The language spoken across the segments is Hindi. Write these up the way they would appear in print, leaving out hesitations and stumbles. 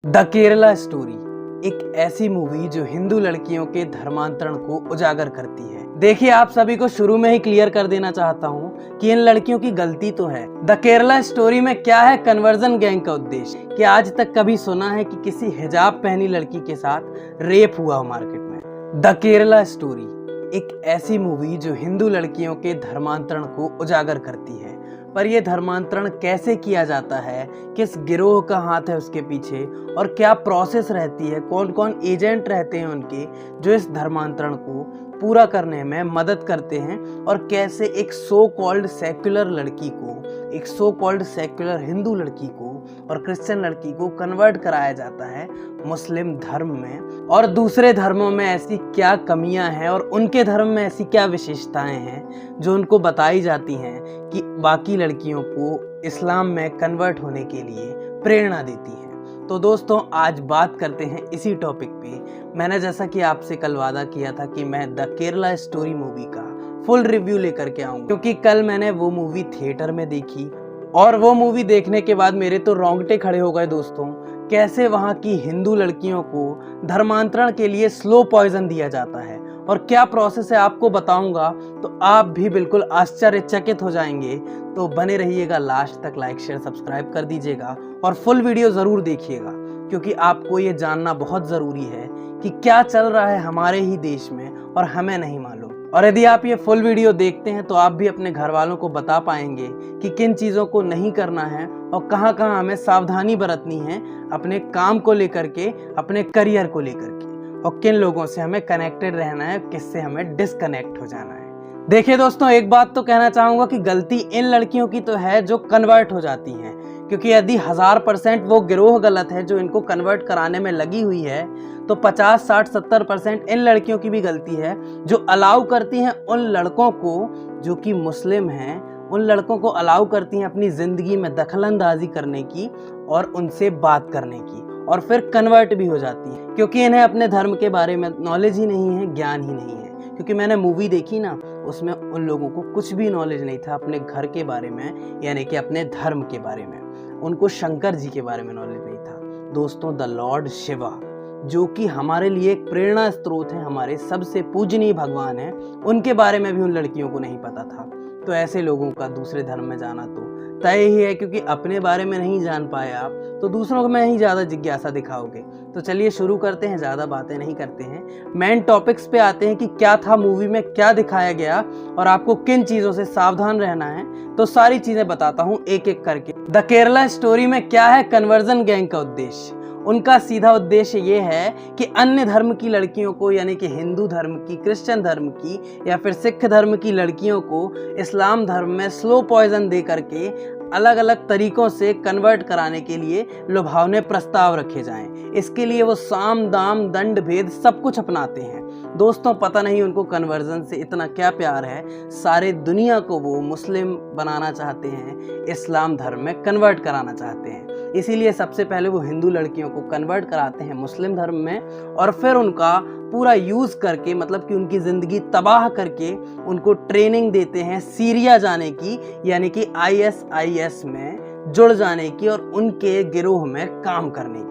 द केरला स्टोरी एक ऐसी मूवी जो हिंदू लड़कियों के धर्मांतरण को उजागर करती है। देखिए, आप सभी को शुरू में ही क्लियर कर देना चाहता हूँ कि इन लड़कियों की गलती तो है। द केरला स्टोरी में क्या है कन्वर्जन गैंग का उद्देश्य? कि आज तक कभी सुना है कि किसी हिजाब पहनी लड़की के साथ रेप हुआ हो मार्केट में? द केरला स्टोरी एक ऐसी मूवी जो हिंदू लड़कियों के धर्मांतरण को उजागर करती है। पर यह धर्मांतरण कैसे किया जाता है, किस गिरोह का हाथ है उसके पीछे, और क्या प्रोसेस रहती है, कौन कौन एजेंट रहते हैं उनके जो इस धर्मांतरण को पूरा करने में मदद करते हैं, और कैसे एक सो कॉल्ड सेक्युलर लड़की को, एक सो कॉल्ड सेक्युलर हिंदू लड़की को और क्रिश्चियन लड़की को कन्वर्ट कराया जाता है मुस्लिम धर्म में, और दूसरे धर्मों में ऐसी क्या कमियां हैं और उनके धर्म में ऐसी क्या विशेषताएं हैं जो उनको बताई जाती हैं कि बाकी लड़कियों को इस्लाम में कन्वर्ट होने के लिए प्रेरणा देती है। तो दोस्तों, आज बात करते हैं इसी टॉपिक पे। मैंने जैसा कि आपसे कल वादा किया था कि मैं द केरला स्टोरी मूवी का फुल रिव्यू लेकर के आऊंगा, क्योंकि कल मैंने वो मूवी थिएटर में देखी और वो मूवी देखने के बाद मेरे तो रोंगटे खड़े हो गए दोस्तों। कैसे वहाँ की हिंदू लड़कियों को धर्मांतरण के लिए स्लो पॉइजन दिया जाता है और क्या प्रोसेस है आपको बताऊंगा, तो आप भी बिल्कुल आश्चर्यचकित हो जाएंगे। तो बने रहिएगा लास्ट तक, लाइक शेयर सब्सक्राइब कर दीजिएगा और फुल वीडियो ज़रूर देखिएगा, क्योंकि आपको ये जानना बहुत ज़रूरी है कि क्या चल रहा है हमारे ही देश में और हमें नहीं मालूम। और यदि आप ये फुल वीडियो देखते हैं तो आप भी अपने घर वालों को बता पाएंगे कि किन चीज़ों को नहीं करना है और कहाँ कहाँ हमें सावधानी बरतनी है अपने काम को लेकर के, अपने करियर को लेकर के, और किन लोगों से हमें कनेक्टेड रहना है, किससे हमें डिस्कनेक्ट हो जाना है। देखिए दोस्तों, एक बात तो कहना चाहूँगा कि गलती इन लड़कियों की तो है जो कन्वर्ट हो जाती हैं, क्योंकि यदि 1000% वो गिरोह गलत है जो इनको कन्वर्ट कराने में लगी हुई है, तो 50, 60, 70% इन लड़कियों की भी गलती है जो अलाउ करती हैं उन लड़कों को जो कि मुस्लिम हैं, उन लड़कों को अलाउ करती हैं अपनी ज़िंदगी में दखलंदाजी करने की और उनसे बात करने की, और फिर कन्वर्ट भी हो जाती हैं, क्योंकि इन्हें अपने धर्म के बारे में नॉलेज ही नहीं है, ज्ञान ही नहीं है। क्योंकि मैंने मूवी देखी ना, उसमें उन लोगों को कुछ भी नॉलेज नहीं था अपने घर के बारे में, यानी कि अपने धर्म के बारे में। उनको शंकर जी के बारे में नॉलेज नहीं था दोस्तों। द लॉर्ड शिवा, जो कि हमारे लिए एक प्रेरणा स्रोत है, हमारे सबसे पूजनीय भगवान हैं, उनके बारे में भी उन लड़कियों को नहीं पता था। तो ऐसे लोगों का दूसरे धर्म में जाना तो तय ही है, क्योंकि अपने बारे में नहीं जान पाए आप तो दूसरों में ही ज़्यादा जिज्ञासा दिखाओगे। तो चलिए शुरू करते हैं, ज़्यादा बातें नहीं करते हैं, मेन टॉपिक्स पे आते हैं कि क्या था मूवी में, क्या दिखाया गया और आपको किन चीज़ों से सावधान रहना है। तो सारी चीज़ें बताता हूँ एक एक करके। द केरला स्टोरी में क्या है कन्वर्जन गैंग का उद्देश्य? उनका सीधा उद्देश्य ये है कि अन्य धर्म की लड़कियों को, यानी कि हिंदू धर्म की, क्रिश्चियन धर्म की या फिर सिख धर्म की लड़कियों को इस्लाम धर्म में स्लो पॉइजन दे करके अलग अलग तरीकों से कन्वर्ट कराने के लिए लुभावने प्रस्ताव रखे जाएं। इसके लिए वो साम दाम दंड भेद सब कुछ अपनाते हैं दोस्तों। पता नहीं उनको कन्वर्जन से इतना क्या प्यार है, सारे दुनिया को वो मुस्लिम बनाना चाहते हैं, इस्लाम धर्म में कन्वर्ट कराना चाहते हैं। इसीलिए सबसे पहले वो हिंदू लड़कियों को कन्वर्ट कराते हैं मुस्लिम धर्म में, और फिर उनका पूरा यूज़ करके, मतलब कि उनकी ज़िंदगी तबाह करके उनको ट्रेनिंग देते हैं सीरिया जाने की, यानी कि ISIS में जुड़ जाने की और उनके गिरोह में काम करने की।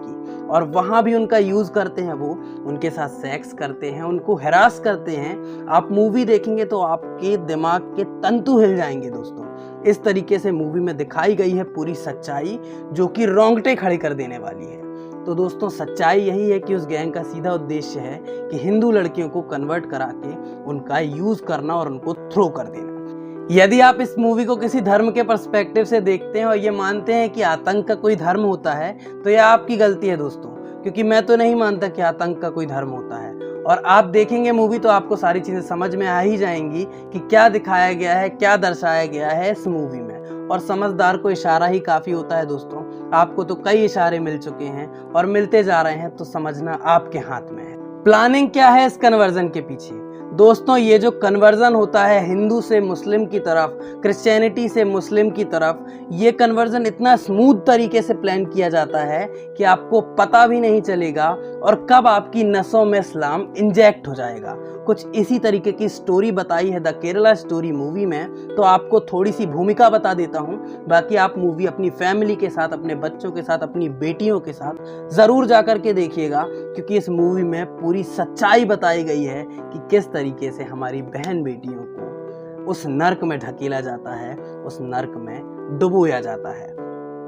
और वहाँ भी उनका यूज़ करते हैं, वो उनके साथ सेक्स करते हैं, उनको हैरास करते हैं। आप मूवी देखेंगे तो आपके दिमाग के तंतु हिल जाएंगे दोस्तों। इस तरीके से मूवी में दिखाई गई है पूरी सच्चाई, जो कि रोंगटे खड़े कर देने वाली है। तो दोस्तों, सच्चाई यही है कि उस गैंग का सीधा उद्देश्य है कि हिंदू लड़कियों को कन्वर्ट करा के उनका यूज़ करना और उनको थ्रो कर देना। यदि आप इस मूवी को किसी धर्म के पर्सपेक्टिव से देखते हैं और ये मानते हैं कि आतंक का कोई धर्म होता है, तो यह आपकी गलती है दोस्तों, क्योंकि मैं तो नहीं मानता कि आतंक का कोई धर्म होता है। और आप देखेंगे मूवी तो आपको सारी चीज़ें समझ में आ ही जाएंगी कि क्या दिखाया गया है, क्या दर्शाया गया है इस मूवी में। और समझदार को इशारा ही काफ़ी होता है दोस्तों। आपको तो कई इशारे मिल चुके हैं और मिलते जा रहे हैं, तो समझना आपके हाथ में है। प्लानिंग क्या है इस कन्वर्जन के पीछे? दोस्तों, ये जो कन्वर्जन होता है हिंदू से मुस्लिम की तरफ, क्रिश्चियनिटी से मुस्लिम की तरफ, ये कन्वर्जन इतना स्मूथ तरीके से प्लान किया जाता है कि आपको पता भी नहीं चलेगा और कब आपकी नसों में इस्लाम इंजेक्ट हो जाएगा। कुछ इसी तरीके की स्टोरी बताई है द केरला स्टोरी मूवी में। तो आपको थोड़ी सी भूमिका बता देता हूँ, बाकी आप मूवी अपनी फैमिली के साथ, अपने बच्चों के साथ, अपनी बेटियों के साथ ज़रूर जा कर के देखिएगा, क्योंकि इस मूवी में पूरी सच्चाई बताई गई है कि किस तरीके से हमारी बहन बेटियों को उस नर्क में ढकेला जाता है, उस नर्क में डुबोया जाता है।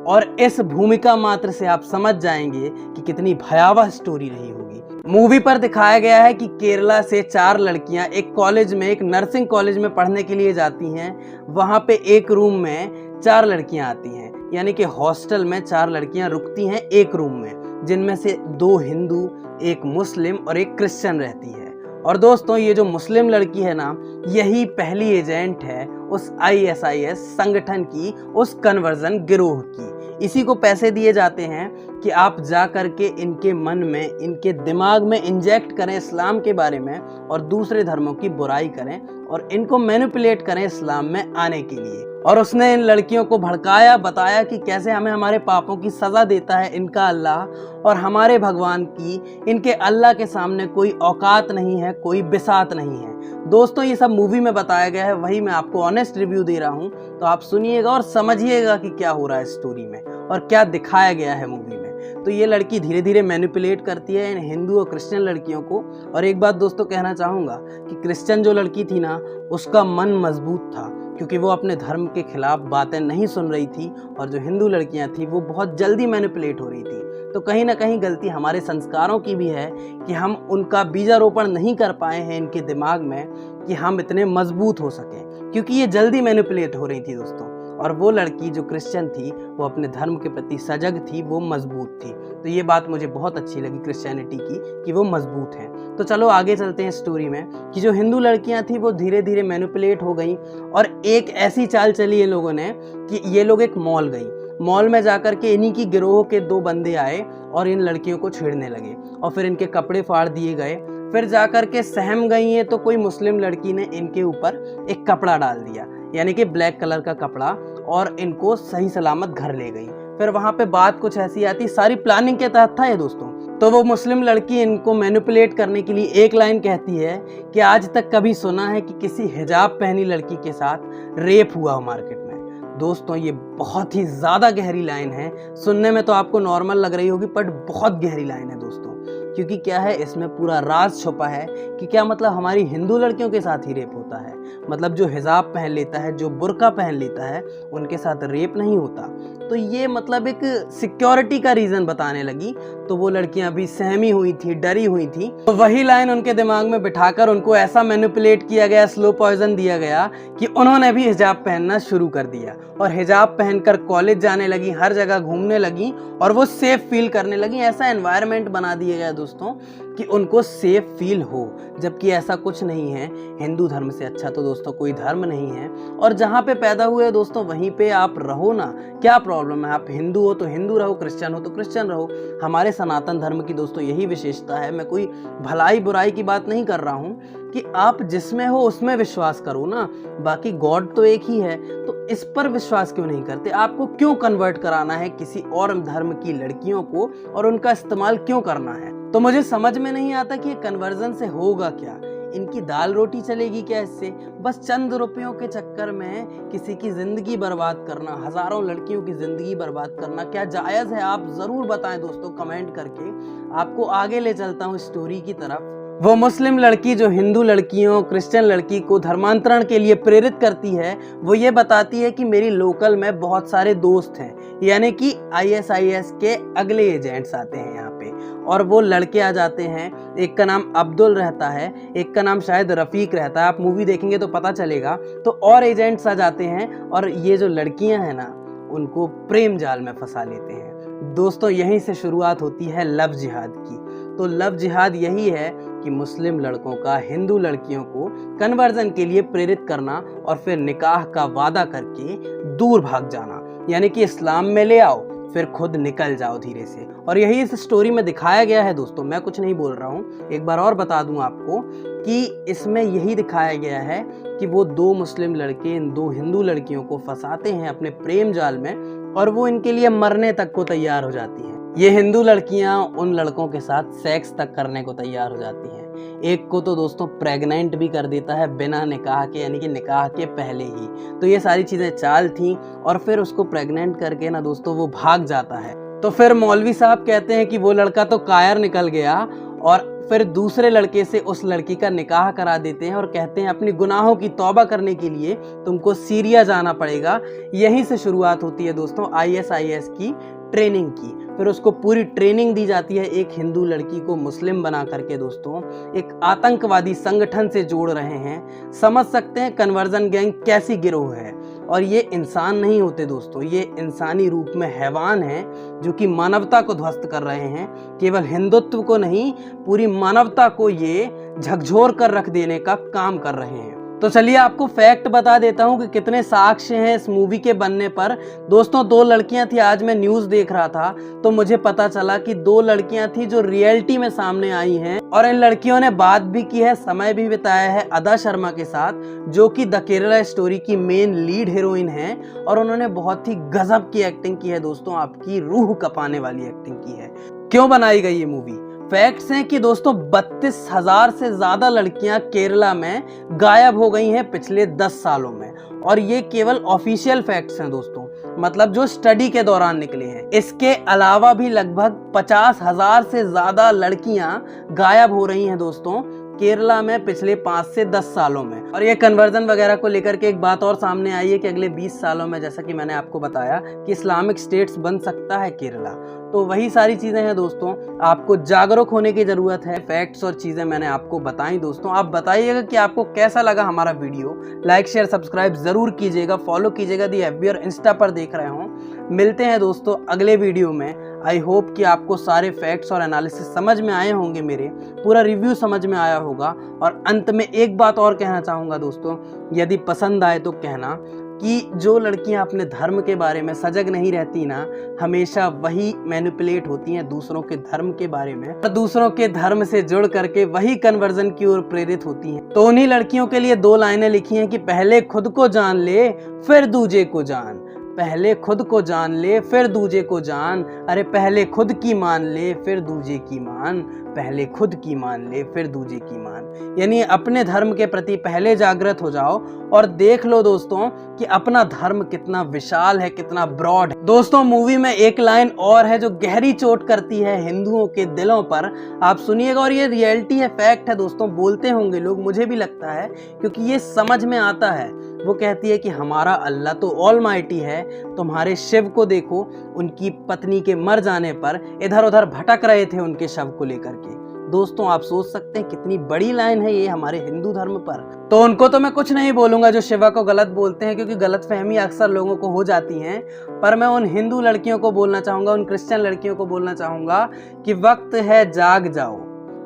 और इस भूमिका मात्र से आप समझ जाएंगे कि कितनी भयावह स्टोरी रही होगी। मूवी पर दिखाया गया है कि केरला से 4 लड़कियां एक कॉलेज में, एक नर्सिंग कॉलेज में पढ़ने के लिए जाती हैं। वहां पे एक रूम में 4 लड़कियां आती हैं, यानी कि हॉस्टल में 4 लड़कियां रुकती हैं एक रूम में, जिनमें से 2 हिंदू, 1 मुस्लिम और 1 क्रिश्चियन रहती है। और दोस्तों, ये जो मुस्लिम लड़की है ना, यही पहली एजेंट है उस ISIS संगठन की, उस कन्वर्जन गिरोह की। इसी को पैसे दिए जाते हैं कि आप जा करके इनके मन में, इनके दिमाग में इंजेक्ट करें इस्लाम के बारे में और दूसरे धर्मों की बुराई करें और इनको मैनिपुलेट करें इस्लाम में आने के लिए। और उसने इन लड़कियों को भड़काया, बताया कि कैसे हमें हमारे पापों की सज़ा देता है इनका अल्लाह, और हमारे भगवान की, इनके अल्लाह के सामने कोई औकात नहीं है, कोई बिसात नहीं है। दोस्तों, ये सब मूवी में बताया गया है, वही मैं आपको ऑनेस्ट रिव्यू दे रहा हूँ। तो आप सुनिएगा और समझिएगा कि क्या हो रहा है स्टोरी में और क्या दिखाया गया है मूवी में। तो ये लड़की धीरे धीरे मैनिपुलेट करती है इन हिंदू और क्रिश्चियन लड़कियों को। और एक बात दोस्तों कहना चाहूँगा कि क्रिश्चियन जो लड़की थी ना, उसका मन मजबूत था, क्योंकि वो अपने धर्म के खिलाफ बातें नहीं सुन रही थी। और जो हिंदू लड़कियां थी वो बहुत जल्दी मैनिपुलेट हो रही थी। तो कहीं ना कहीं गलती हमारे संस्कारों की भी है कि हम उनका बीजारोपण नहीं कर पाए हैं इनके दिमाग में कि हम इतने मजबूत हो सकें, क्योंकि ये जल्दी मैनिपुलेट हो रही थी दोस्तों। और वो लड़की जो क्रिश्चियन थी, वो अपने धर्म के प्रति सजग थी, वो मजबूत थी। तो ये बात मुझे बहुत अच्छी लगी क्रिश्चियनिटी की, कि वो मजबूत हैं। तो चलो आगे चलते हैं स्टोरी में, कि जो हिंदू लड़कियां थी वो धीरे धीरे मैनिपुलेट हो गई। और एक ऐसी चाल चली इन लोगों ने कि ये लोग एक मॉल गई। मॉल में जाकर के इन्हीं की गिरोह के 2 बंदे आए और इन लड़कियों को छेड़ने लगे, और फिर इनके कपड़े फाड़ दिए गए। फिर जाकर के सहम गई हैं तो कोई मुस्लिम लड़की ने इनके ऊपर एक कपड़ा डाल दिया, यानी कि ब्लैक कलर का कपड़ा, और इनको सही सलामत घर ले गई। फिर वहां पे बात कुछ ऐसी आती, सारी प्लानिंग के तहत था ये दोस्तों। तो वो मुस्लिम लड़की इनको मैनिपुलेट करने के लिए एक लाइन कहती है कि आज तक कभी सुना है कि किसी हिजाब पहनी लड़की के साथ रेप हुआ हो मार्केट में। दोस्तों, ये बहुत ही ज़्यादा गहरी लाइन है। सुनने में तो आपको नॉर्मल लग रही होगी, बट बहुत गहरी लाइन है दोस्तों। क्योंकि क्या है, इसमें पूरा राज छुपा है कि क्या मतलब हमारी हिंदू लड़कियों के साथ ही रेप होता है। मतलब जो हिजाब पहन लेता है, जो बुर्का पहन लेता है, उनके साथ रेप नहीं होता। तो ये मतलब एक सिक्योरिटी का रीज़न बताने लगी। तो वो लड़कियां भी सहमी हुई थी, डरी हुई थी। तो वही लाइन उनके दिमाग में बिठाकर उनको ऐसा मैनिपुलेट किया गया, स्लो पॉइजन दिया गया कि उन्होंने भी हिजाब पहनना शुरू कर दिया और हिजाब पहनकर कॉलेज जाने लगी, हर जगह घूमने लगी और वो सेफ फील करने लगी। ऐसा एनवायरनमेंट बना दिया गया दोस्तों कि उनको सेफ फील हो, जबकि ऐसा कुछ नहीं है। हिंदू धर्म से अच्छा तो दोस्तों कोई धर्म नहीं है। और जहाँ पे पैदा हुए दोस्तों वहीं पे आप रहो ना, क्या प्रॉब्लम है। आप हिंदू हो तो हिंदू रहो, क्रिश्चियन हो तो क्रिश्चियन रहो। हमारे सनातन धर्म की दोस्तों यही विशेषता है। मैं कोई भलाई बुराई की बात नहीं कर रहा हूँ कि आप जिसमें हो उसमें विश्वास करो ना, बाकी गॉड तो एक ही है। तो इस पर विश्वास क्यों नहीं करते? आपको क्यों कन्वर्ट कराना है किसी और धर्म की लड़कियों को और उनका इस्तेमाल क्यों करना है? तो मुझे समझ में नहीं आता कि कन्वर्जन से होगा क्या। इनकी दाल रोटी चलेगी क्या इससे? बस चंद रुपयों के चक्कर में किसी की जिंदगी बर्बाद करना, हजारों लड़कियों की जिंदगी बर्बाद करना क्या जायज है? आप जरूर बताएं दोस्तों कमेंट करके। आपको आगे ले चलता हूँ स्टोरी की तरफ। वो मुस्लिम लड़की जो हिंदू लड़कियों, क्रिश्चियन लड़की को धर्मांतरण के लिए प्रेरित करती है, वो ये बताती है कि मेरी लोकल में बहुत सारे दोस्त हैं, यानी कि ISIS के अगले एजेंट्स आते हैं यहाँ पे। और वो लड़के आ जाते हैं, एक का नाम अब्दुल रहता है, एक का नाम शायद रफ़ीक रहता है। आप मूवी देखेंगे तो पता चलेगा। तो और एजेंट्स आ जाते हैं और ये जो लड़कियां हैं ना, उनको प्रेम जाल में फंसा लेते हैं। दोस्तों, यहीं से शुरुआत होती है लव जिहाद की। तो लव जिहाद यही है कि मुस्लिम लड़कों का हिंदू लड़कियों को कन्वर्जन के लिए प्रेरित करना और फिर निकाह का वादा करके दूर भाग जाना, यानी कि इस्लाम में ले आओ फिर खुद निकल जाओ धीरे से। और यही इस स्टोरी में दिखाया गया है दोस्तों। मैं कुछ नहीं बोल रहा हूँ, एक बार और बता दूं आपको कि इसमें यही दिखाया गया है कि वो 2 मुस्लिम लड़के इन 2 हिंदू लड़कियों को फंसाते हैं अपने प्रेम जाल में और वो इनके लिए मरने तक को तैयार हो जाती हैं। ये हिंदू लड़कियां उन लड़कों के साथ सेक्स तक करने को तैयार हो जाती हैं। एक को तो दोस्तों प्रेग्नेंट भी कर देता है बिना निकाह के, यानी कि निकाह के पहले ही। तो ये सारी चीज़ें चाल थी और फिर उसको प्रेग्नेंट करके ना दोस्तों वो भाग जाता है। तो फिर मौलवी साहब कहते हैं कि वो लड़का तो कायर निकल गया और फिर दूसरे लड़के से उस लड़की का निकाह करा देते हैं और कहते हैं अपनी गुनाहों की तौबा करने के लिए तुमको सीरिया जाना पड़ेगा। यहीं से शुरुआत होती है दोस्तों ISIS की ट्रेनिंग की। फिर उसको पूरी ट्रेनिंग दी जाती है। एक हिंदू लड़की को मुस्लिम बना करके दोस्तों एक आतंकवादी संगठन से जोड़ रहे हैं। समझ सकते हैं कन्वर्जन गैंग कैसी गिरोह है। और ये इंसान नहीं होते दोस्तों, ये इंसानी रूप में हैवान हैं जो कि मानवता को ध्वस्त कर रहे हैं। केवल हिंदुत्व को नहीं, पूरी मानवता को ये झकझोर कर रख देने का काम कर रहे हैं। तो चलिए आपको फैक्ट बता देता हूं कि कितने साक्ष्य हैं इस मूवी के बनने पर। दोस्तों 2 लड़कियां थी, आज मैं न्यूज़ देख रहा था तो मुझे पता चला कि 2 लड़कियां थी जो रियलिटी में सामने आई हैं और इन लड़कियों ने बात भी की है, समय भी बिताया है अदा शर्मा के साथ, जो कि द केरला स्टोरी की मेन लीड हीरोइन है। और उन्होंने बहुत ही गजब की एक्टिंग की है दोस्तों, आपकी रूह कपाने वाली एक्टिंग की है। क्यों बनाई गई ये मूवी? फैक्ट्स हैं कि दोस्तों 32,000 से ज्यादा लड़कियां केरला में गायब हो गई हैं पिछले 10 सालों में। और ये केवल ऑफिशियल फैक्ट्स हैं दोस्तों, मतलब जो स्टडी के दौरान निकले हैं। इसके अलावा भी लगभग 50,000 से ज्यादा लड़कियां गायब हो रही हैं दोस्तों केरला में पिछले 5 से 10 सालों में। और ये कन्वर्जन वगैरह को लेकर के एक बात और सामने आई है कि अगले 20 सालों में, जैसा कि मैंने आपको बताया, कि इस्लामिक स्टेट्स बन सकता है केरला। तो वही सारी चीज़ें हैं दोस्तों, आपको जागरूक होने की ज़रूरत है। फैक्ट्स और चीज़ें मैंने आपको बताई दोस्तों। आप बताइएगा कि आपको कैसा लगा हमारा वीडियो। लाइक शेयर सब्सक्राइब ज़रूर कीजिएगा, फॉलो कीजिएगा दी FB और इंस्टा पर देख रहे हो। मिलते हैं दोस्तों अगले वीडियो में। आई होप कि आपको सारे फैक्ट्स और एनालिसिस समझ में आए होंगे, मेरे पूरा रिव्यू समझ में आया होगा। और अंत में एक बात और कहना चाहूँगा दोस्तों, यदि पसंद आए तो कहना कि जो लड़कियां अपने धर्म के बारे में सजग नहीं रहती ना, हमेशा वही मैनिपुलेट होती हैं दूसरों के धर्म के बारे में और दूसरों के धर्म से जुड़ करके वही कन्वर्जन की ओर प्रेरित होती हैं। तो उन्हीं लड़कियों के लिए 2 लाइनें लिखी हैं कि पहले खुद को जान ले फिर दूजे को जान। पहले खुद को जान ले फिर दूजे को जान। अरे पहले खुद की मान ले फिर दूजे की मान। पहले खुद की मान ले फिर दूजे की मान। यानी अपने धर्म के प्रति पहले जागृत हो जाओ और देख लो दोस्तों कि अपना धर्म कितना विशाल है, कितना ब्रॉड है। दोस्तों मूवी में एक लाइन और है जो गहरी चोट करती है हिंदुओं के दिलों पर, आप सुनिएगा। और ये रियलिटी है, फैक्ट है दोस्तों, बोलते होंगे लोग, मुझे भी लगता है, क्योंकि ये समझ में आता है। वो कहती है कि हमारा अल्लाह तो ऑलमाइटी है, तुम्हारे शिव को देखो, उनकी पत्नी के मर जाने पर इधर उधर भटक रहे थे उनके शव को लेकर के। दोस्तों आप सोच सकते हैं कितनी बड़ी लाइन है ये हमारे हिंदू धर्म पर। तो उनको तो मैं कुछ नहीं बोलूंगा जो शिवा को गलत बोलते हैं, क्योंकि गलतफहमी अक्सर लोगों को हो जाती हैं। पर मैं उन हिंदू लड़कियों को बोलना चाहूंगा, उन क्रिश्चियन लड़कियों को बोलना चाहूंगा कि वक्त है जाग जाओ,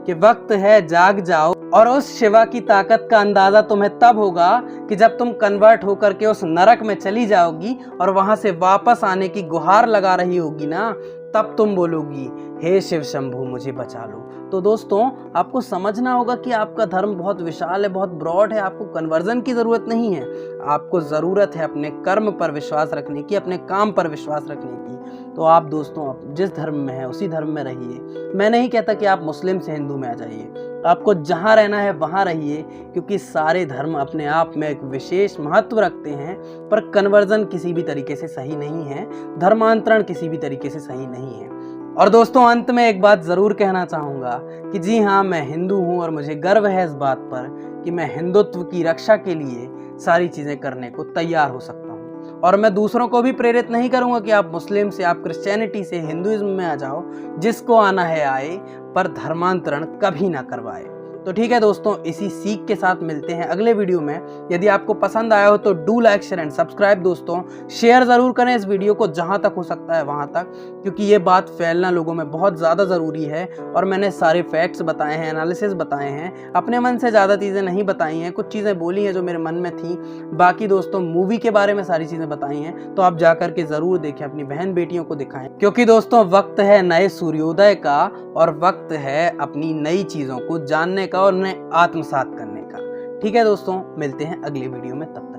कि वक्त है जाग जाओ। और उस शिवा की ताकत का अंदाजा तुम्हें तब होगा कि जब तुम कन्वर्ट होकर के उस नरक में चली जाओगी और वहां से वापस आने की गुहार लगा रही होगी ना, तब तुम बोलोगी हे शिव शंभू मुझे बचा लो। तो दोस्तों आपको समझना होगा कि आपका धर्म बहुत विशाल है, बहुत ब्रॉड है। आपको कन्वर्जन की ज़रूरत नहीं है, आपको ज़रूरत है अपने कर्म पर विश्वास रखने की, अपने काम पर विश्वास रखने की। तो आप दोस्तों आप जिस धर्म में है उसी धर्म में रहिए। मैं नहीं कहता कि आप मुस्लिम से हिंदू में आ जाइए, आपको जहाँ रहना है वहाँ रहिए, क्योंकि सारे धर्म अपने आप में एक विशेष महत्व रखते हैं। पर कन्वर्जन किसी भी तरीके से सही नहीं है, धर्मांतरण किसी भी तरीके से सही नहीं है। और दोस्तों अंत में एक बात ज़रूर कहना चाहूँगा कि जी हाँ, मैं हिंदू हूँ और मुझे गर्व है इस बात पर कि मैं हिंदुत्व की रक्षा के लिए सारी चीज़ें करने को तैयार हो सकता हूँ। और मैं दूसरों को भी प्रेरित नहीं करूँगा कि आप मुस्लिम से, आप क्रिश्चियनिटी से हिंदुइज्म में आ जाओ। जिसको आना है आए, पर धर्मांतरण कभी ना करवाए। तो ठीक है दोस्तों, इसी सीख के साथ मिलते हैं अगले वीडियो में। यदि आपको पसंद आया हो तो do like share and subscribe दोस्तों। शेयर ज़रूर करें इस वीडियो को जहां तक हो सकता है वहां तक, क्योंकि ये बात फैलना लोगों में बहुत ज़्यादा ज़रूरी है। और मैंने सारे फैक्ट्स बताए हैं, एनालिसिस बताए हैं, अपने मन से ज़्यादा चीज़ें नहीं बताई हैं, कुछ चीज़ें बोली हैं जो मेरे मन में थी। बाकी दोस्तों मूवी के बारे में सारी चीज़ें बताई हैं, तो आप जा करके ज़रूर देखें, अपनी बहन बेटियों को दिखाएं, क्योंकि दोस्तों वक्त है नए सूर्योदय का और वक्त है अपनी नई चीज़ों को जानने का और उन्हें आत्मसात करने का। ठीक है दोस्तों, मिलते हैं अगले वीडियो में, तब तक